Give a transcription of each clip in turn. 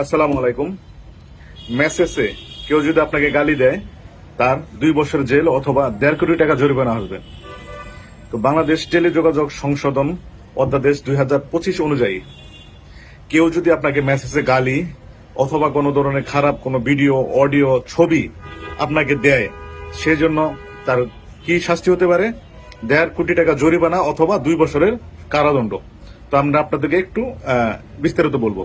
আসসালামু আলাইকুম। মেসেজে কেউ যদি আপনাকে গালি দেয় তার 2 বছর জেল অথবা 1.5 কোটি টাকা জরিমানা আসবে। তো বাংলাদেশ টেলিযোগাযোগ সংশোধন অধ্যাদেশ 2025 অনুযায়ী কেউ যদি আপনাকে মেসেজে গালি অথবা কোনো ধরনের খারাপ কোনো ভিডিও অডিও ছবি আপনাকে দেয়, সেজন্য তার কি শাস্তি হতে পারে? 1.5 কোটি টাকা জরিমানা অথবা 2 বছরের কারাদণ্ড। তো আমরা আপনাদেরকে একটু বিস্তারিত বলবো।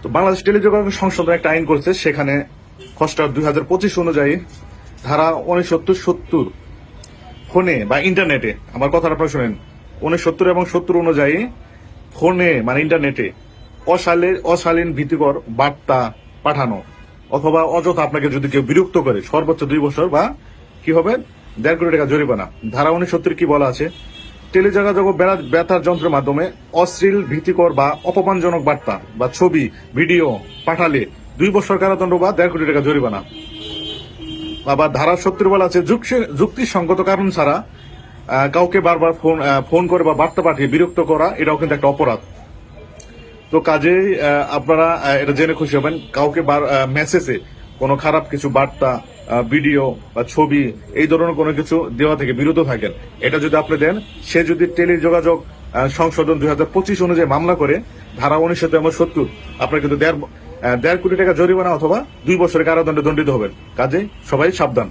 তো বাংলাদেশ টেলিযোগাযোগ সংশোধন একটা আইন করছে, সেখানে খসড়া 2025 অনুযায়ী ধারা 69-70 ফোনে বা ইন্টারনেটে, আমার কথাটা আপনারা শুনেন, 69 এবং 70 অনুযায়ী ফোনে মানে ইন্টারনেটে অশালীন ভীতিকর বার্তা পাঠানো অথবা অযথা আপনাকে যদি কেউ বিরক্ত করে সর্বোচ্চ 2 বছর বা কি হবে 1.5 কোটি টাকা জরিমানা। ধারা 69 কি বলা আছে? টেলিযোগাযোগ বেতার যন্ত্রের মাধ্যমে অশ্লীল ভীতিকর বা অপমানজনক বার্তা বা ছবি ভিডিও পাঠালে 2 বছর কারাদণ্ড বা 1.5 কোটি টাকা জরিমানা। আবার ধারা 70 বলা আছে যুক্তিসঙ্গত কারণ ছাড়া কাউকে বারবার ফোন করে বা বার্তা পাঠিয়ে বিরক্ত করা, এটাও কিন্তু একটা অপরাধ। তো কাজেই আপনারা এটা জেনে খুশি হবেন, কাউকে মেসেজে কোনো খারাপ কিছু বার্তা ভিডিও বা ছবি এই ধরনের কোনো কিছু দেওয়া থেকে বিরত থাকেন। এটা যদি আপনি দেন, সে যদি টেলিযোগাযোগ সংশোধন 2025 অনুযায়ী মামলা করে ধারা 69 এবং 70, আপনার কিন্তু 1.5 কোটি টাকা জরিমানা অথবা 2 বছরের কারাদণ্ডে দণ্ডিত হবেন। কাজেই সবাই সাবধান।